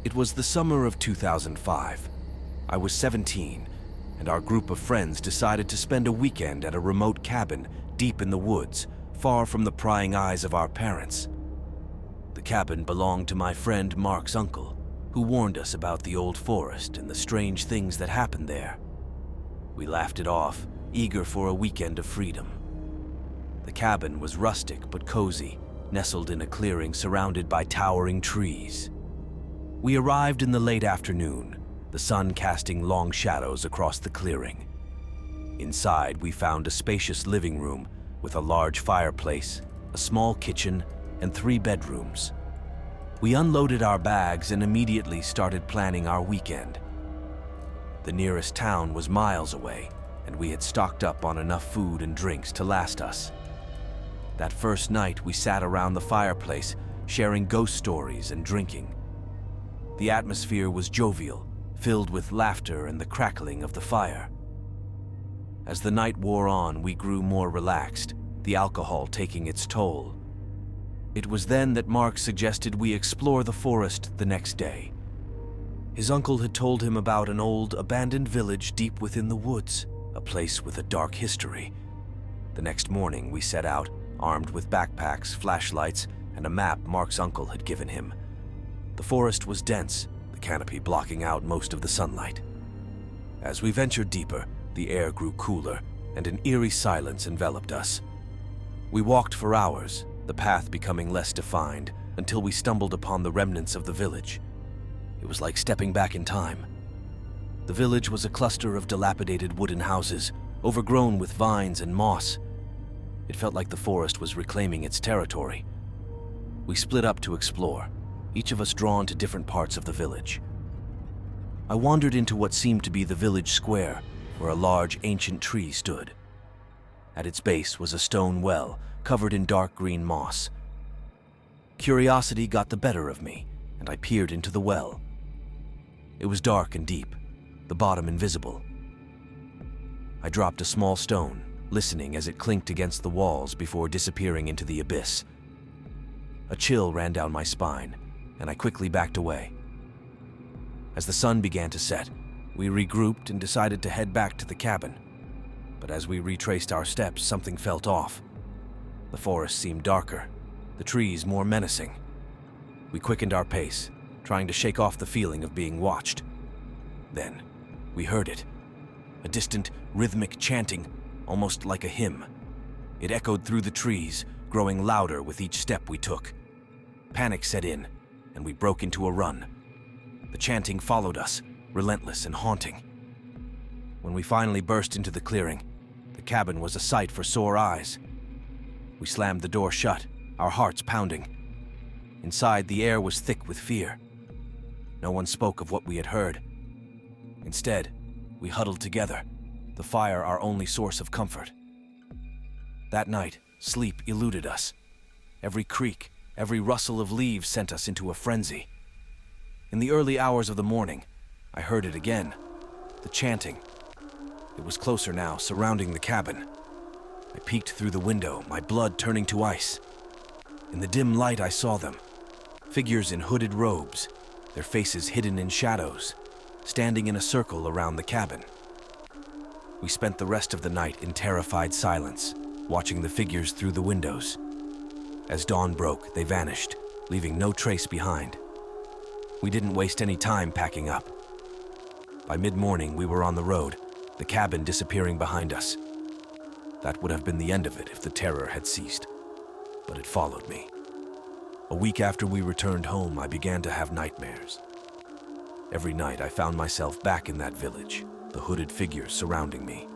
It was the summer of 2005. I was 17, and our group of friends decided to spend a weekend at a remote cabin deep in the woods, far from the prying eyes of our parents. The cabin belonged to my friend Mark's uncle, who warned us about the old forest and the strange things that happened there. We laughed it off, eager for a weekend of freedom. The cabin was rustic but cozy, nestled in a clearing surrounded by towering trees. We arrived in the late afternoon, the sun casting long shadows across the clearing. Inside, we found a spacious living room with a large fireplace, a small kitchen, and 3 bedrooms. We unloaded our bags and immediately started planning our weekend. The nearest town was miles away, and we had stocked up on enough food and drinks to last us. That first night, we sat around the fireplace, sharing ghost stories and drinking. The atmosphere was jovial, filled with laughter and the crackling of the fire. As the night wore on, we grew more relaxed, the alcohol taking its toll. It was then that Mark suggested we explore the forest the next day. His uncle had told him about an old, abandoned village deep within the woods, a place with a dark history. The next morning, we set out, armed with backpacks, flashlights, and a map Mark's uncle had given him. The forest was dense, the canopy blocking out most of the sunlight. As we ventured deeper, the air grew cooler, and an eerie silence enveloped us. We walked for hours, the path becoming less defined, until we stumbled upon the remnants of the village. It was like stepping back in time. The village was a cluster of dilapidated wooden houses, overgrown with vines and moss. It felt like the forest was reclaiming its territory. We split up to explore, each of us drawn to different parts of the village. I wandered into what seemed to be the village square, where a large ancient tree stood. At its base was a stone well, covered in dark green moss. Curiosity got the better of me, and I peered into the well. It was dark and deep, the bottom invisible. I dropped a small stone, listening as it clinked against the walls before disappearing into the abyss. A chill ran down my spine, and I quickly backed away. As the sun began to set, we regrouped and decided to head back to the cabin. But as we retraced our steps, something felt off. The forest seemed darker, the trees more menacing. We quickened our pace, trying to shake off the feeling of being watched. Then, we heard it. A distant, rhythmic chanting, almost like a hymn. It echoed through the trees, growing louder with each step we took. Panic set in, and we broke into a run. The chanting followed us, relentless and haunting. When we finally burst into the clearing, the cabin was a sight for sore eyes. We slammed the door shut, our hearts pounding. Inside, the air was thick with fear. No one spoke of what we had heard. Instead, we huddled together, the fire our only source of comfort. That night, sleep eluded us. Every creak, every rustle of leaves sent us into a frenzy. In the early hours of the morning, I heard it again, the chanting. It was closer now, surrounding the cabin. I peeked through the window, my blood turning to ice. In the dim light, I saw them. Figures in hooded robes, their faces hidden in shadows, standing in a circle around the cabin. We spent the rest of the night in terrified silence, watching the figures through the windows. As dawn broke, they vanished, leaving no trace behind. We didn't waste any time packing up. By mid-morning, we were on the road, the cabin disappearing behind us. That would have been the end of it if the terror had ceased, but it followed me. A week after we returned home, I began to have nightmares. Every night, I found myself back in that village, the hooded figures surrounding me.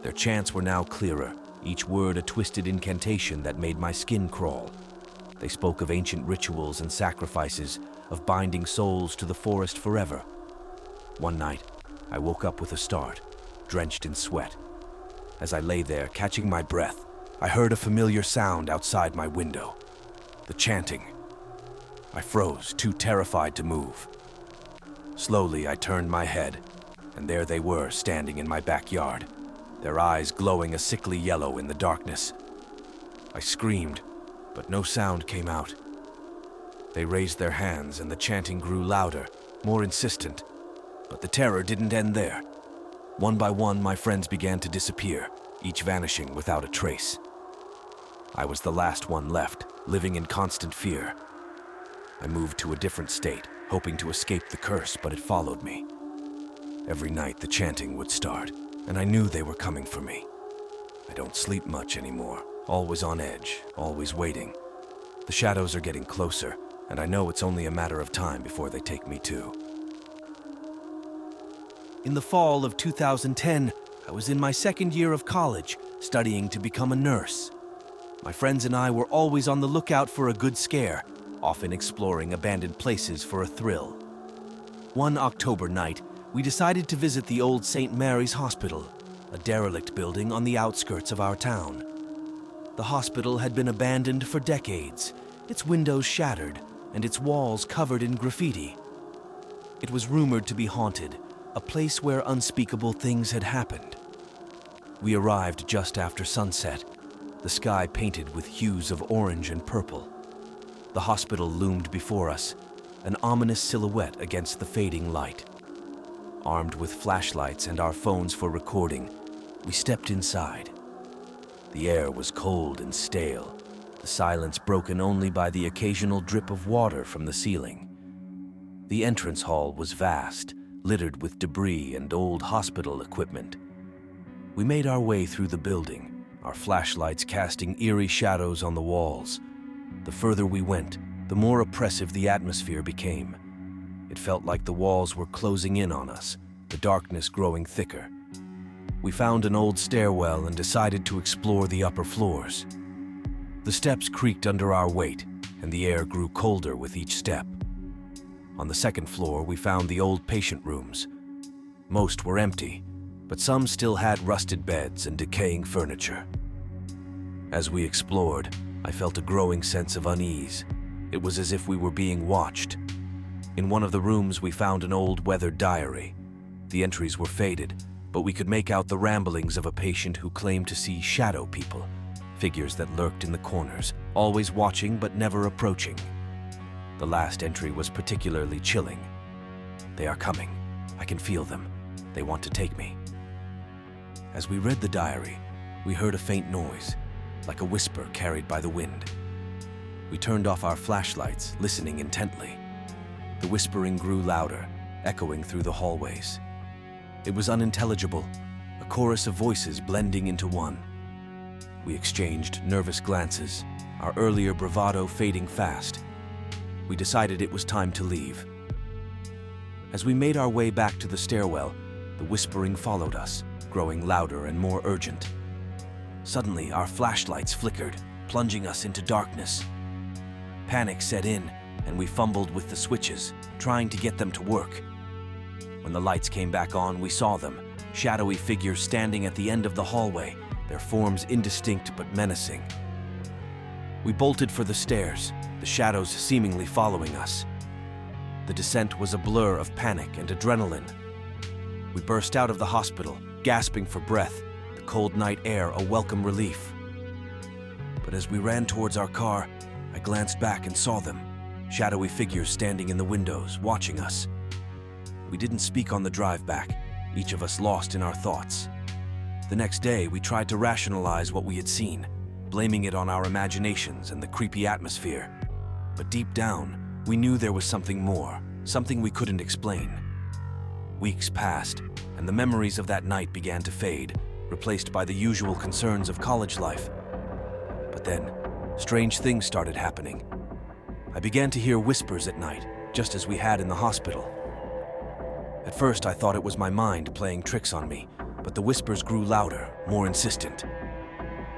Their chants were now clearer, each word a twisted incantation that made my skin crawl. They spoke of ancient rituals and sacrifices, of binding souls to the forest forever. One night, I woke up with a start, drenched in sweat. As I lay there, catching my breath, I heard a familiar sound outside my window. The chanting. I froze, too terrified to move. Slowly, I turned my head, and there they were, standing in my backyard, their eyes glowing a sickly yellow in the darkness. I screamed, but no sound came out. They raised their hands, and the chanting grew louder, more insistent. But the terror didn't end there. One by one, my friends began to disappear, each vanishing without a trace. I was the last one left, living in constant fear. I moved to a different state, hoping to escape the curse, but it followed me. Every night the chanting would start, and I knew they were coming for me. I don't sleep much anymore, always on edge, always waiting. The shadows are getting closer, and I know it's only a matter of time before they take me too. In the fall of 2010, I was in my second year of college, studying to become a nurse. My friends and I were always on the lookout for a good scare, often exploring abandoned places for a thrill. One October night, we decided to visit the old St. Mary's Hospital, a derelict building on the outskirts of our town. The hospital had been abandoned for decades, its windows shattered, and its walls covered in graffiti. It was rumored to be haunted, a place where unspeakable things had happened. We arrived just after sunset, the sky painted with hues of orange and purple. The hospital loomed before us, an ominous silhouette against the fading light. Armed with flashlights and our phones for recording, we stepped inside. The air was cold and stale, the silence broken only by the occasional drip of water from the ceiling. The entrance hall was vast, littered with debris and old hospital equipment. We made our way through the building, our flashlights casting eerie shadows on the walls. The further we went, the more oppressive the atmosphere became. It felt like the walls were closing in on us, the darkness growing thicker. We found an old stairwell and decided to explore the upper floors. The steps creaked under our weight, and the air grew colder with each step. On the second floor, we found the old patient rooms. Most were empty, but some still had rusted beds and decaying furniture. As we explored, I felt a growing sense of unease. It was as if we were being watched. In one of the rooms, we found an old weathered diary. The entries were faded, but we could make out the ramblings of a patient who claimed to see shadow people, figures that lurked in the corners, always watching but never approaching. The last entry was particularly chilling. "They are coming. I can feel them. They want to take me." As we read the diary, we heard a faint noise, like a whisper carried by the wind. We turned off our flashlights, listening intently. The whispering grew louder, echoing through the hallways. It was unintelligible, a chorus of voices blending into one. We exchanged nervous glances, our earlier bravado fading fast. We decided it was time to leave. As we made our way back to the stairwell, the whispering followed us, growing louder and more urgent. Suddenly, our flashlights flickered, plunging us into darkness. Panic set in, and we fumbled with the switches, trying to get them to work. When the lights came back on, we saw them, shadowy figures standing at the end of the hallway, their forms indistinct but menacing. We bolted for the stairs, the shadows seemingly following us. The descent was a blur of panic and adrenaline. We burst out of the hospital, gasping for breath, the cold night air a welcome relief. But as we ran towards our car, I glanced back and saw them, shadowy figures standing in the windows, watching us. We didn't speak on the drive back, each of us lost in our thoughts. The next day, we tried to rationalize what we had seen, blaming it on our imaginations and the creepy atmosphere. But deep down, we knew there was something more, something we couldn't explain. Weeks passed, and the memories of that night began to fade, replaced by the usual concerns of college life. But then, strange things started happening. I began to hear whispers at night, just as we had in the hospital. At first, I thought it was my mind playing tricks on me, but the whispers grew louder, more insistent.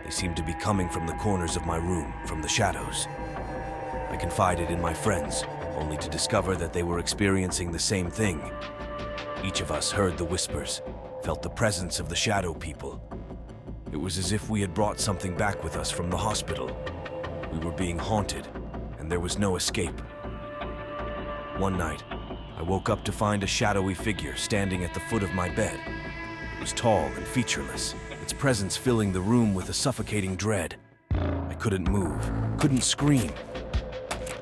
They seemed to be coming from the corners of my room, from the shadows. I confided in my friends, only to discover that they were experiencing the same thing. Each of us heard the whispers, felt the presence of the shadow people. It was as if we had brought something back with us from the hospital. We were being haunted, and there was no escape. One night, I woke up to find a shadowy figure standing at the foot of my bed. It was tall and featureless, its presence filling the room with a suffocating dread. I couldn't move, couldn't scream.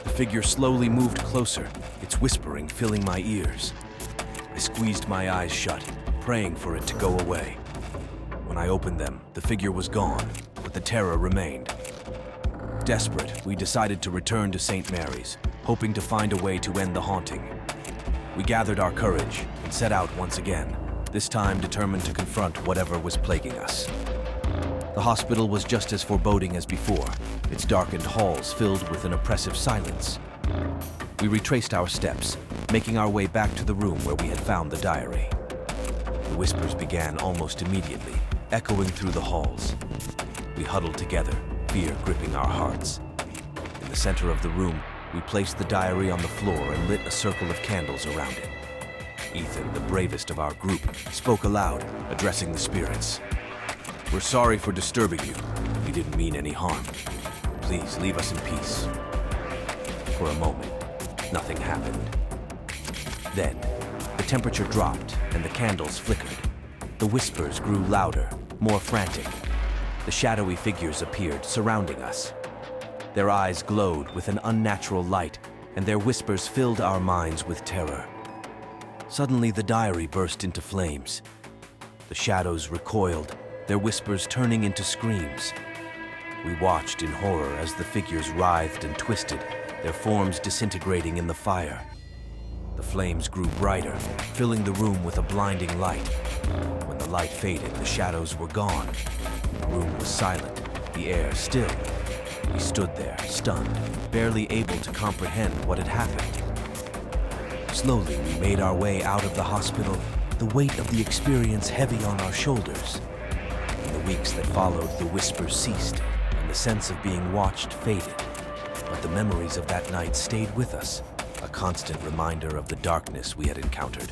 The figure slowly moved closer, its whispering filling my ears. I squeezed my eyes shut, praying for it to go away. When I opened them, the figure was gone, but the terror remained. Desperate, we decided to return to St. Mary's, hoping to find a way to end the haunting. We gathered our courage and set out once again, this time determined to confront whatever was plaguing us. The hospital was just as foreboding as before, its darkened halls filled with an oppressive silence. We retraced our steps, making our way back to the room where we had found the diary. The whispers began almost immediately, echoing through the halls. We huddled together, fear gripping our hearts. In the center of the room, we placed the diary on the floor and lit a circle of candles around it. Ethan, the bravest of our group, spoke aloud, addressing the spirits. "We're sorry for disturbing you. We didn't mean any harm. Please leave us in peace." For a moment, nothing happened. Then, the temperature dropped and the candles flickered. The whispers grew louder, more frantic. The shadowy figures appeared, surrounding us. Their eyes glowed with an unnatural light, and their whispers filled our minds with terror. Suddenly, the diary burst into flames. The shadows recoiled, their whispers turning into screams. We watched in horror as the figures writhed and twisted, their forms disintegrating in the fire. The flames grew brighter, filling the room with a blinding light. When the light faded, the shadows were gone. The room was silent, the air still. We stood there, stunned, barely able to comprehend what had happened. Slowly, we made our way out of the hospital, the weight of the experience heavy on our shoulders. In the weeks that followed, the whispers ceased, and the sense of being watched faded. But the memories of that night stayed with us, a constant reminder of the darkness we had encountered.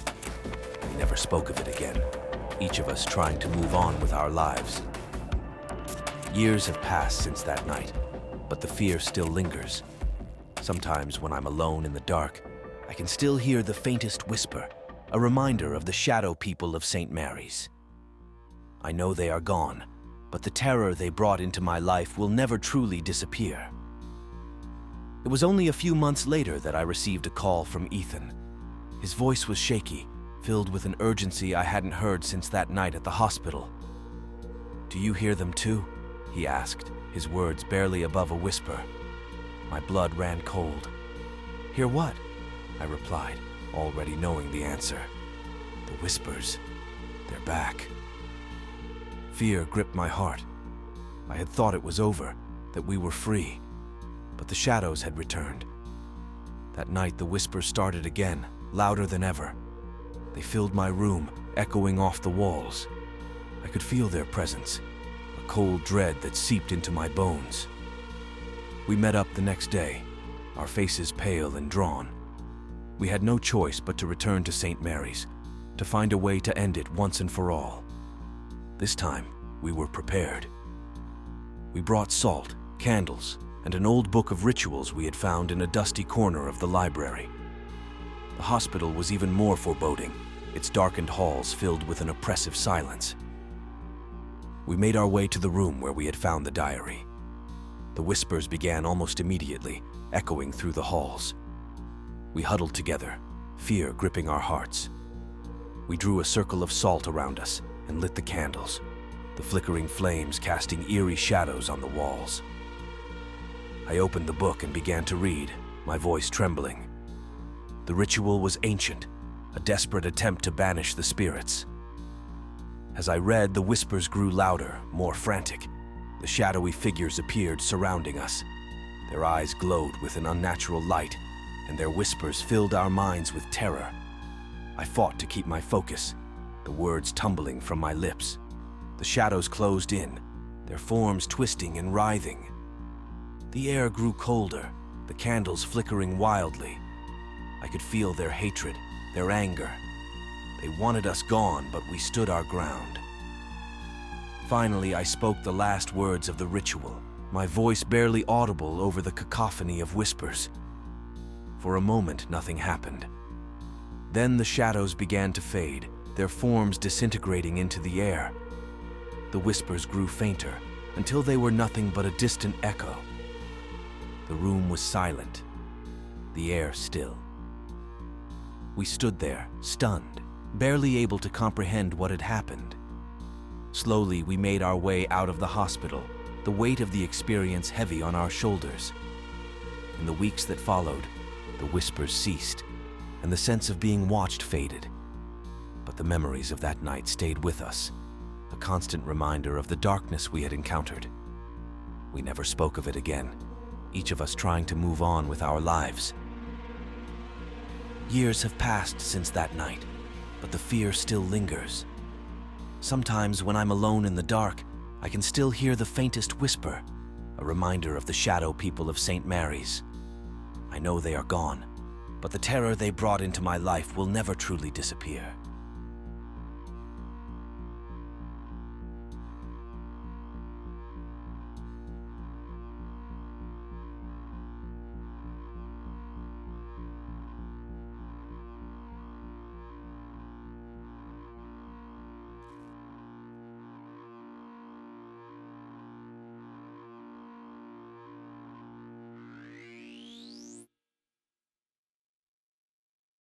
We never spoke of it again, each of us trying to move on with our lives. Years have passed since that night, but the fear still lingers. Sometimes when I'm alone in the dark, I can still hear the faintest whisper, a reminder of the shadow people of St. Mary's. I know they are gone, but the terror they brought into my life will never truly disappear. It was only a few months later that I received a call from Ethan. His voice was shaky, filled with an urgency I hadn't heard since that night at the hospital. "Do you hear them too?" he asked, his words barely above a whisper. My blood ran cold. "Hear what?" I replied, already knowing the answer. "The whispers. They're back." Fear gripped my heart. I had thought it was over, that we were free, but the shadows had returned. That night, the whispers started again, louder than ever. They filled my room, echoing off the walls. I could feel their presence, a cold dread that seeped into my bones. We met up the next day, our faces pale and drawn. We had no choice but to return to St. Mary's, to find a way to end it once and for all. This time, we were prepared. We brought salt, candles, and an old book of rituals we had found in a dusty corner of the library. The hospital was even more foreboding, its darkened halls filled with an oppressive silence. We made our way to the room where we had found the diary. The whispers began almost immediately, echoing through the halls. We huddled together, fear gripping our hearts. We drew a circle of salt around us and lit the candles, the flickering flames casting eerie shadows on the walls. I opened the book and began to read, my voice trembling. The ritual was ancient, a desperate attempt to banish the spirits. As I read, the whispers grew louder, more frantic. The shadowy figures appeared, surrounding us. Their eyes glowed with an unnatural light, and their whispers filled our minds with terror. I fought to keep my focus, the words tumbling from my lips. The shadows closed in, their forms twisting and writhing. The air grew colder, the candles flickering wildly. I could feel their hatred, their anger. They wanted us gone, but we stood our ground. Finally, I spoke the last words of the ritual, my voice barely audible over the cacophony of whispers. For a moment, nothing happened. Then the shadows began to fade, their forms disintegrating into the air. The whispers grew fainter, until they were nothing but a distant echo. The room was silent, the air still. We stood there, stunned, barely able to comprehend what had happened. Slowly, we made our way out of the hospital, the weight of the experience heavy on our shoulders. In the weeks that followed, the whispers ceased, and the sense of being watched faded. But the memories of that night stayed with us, a constant reminder of the darkness we had encountered. We never spoke of it again, each of us trying to move on with our lives. Years have passed since that night, but the fear still lingers. Sometimes when I'm alone in the dark, I can still hear the faintest whisper, a reminder of the shadow people of St. Mary's. I know they are gone, but the terror they brought into my life will never truly disappear.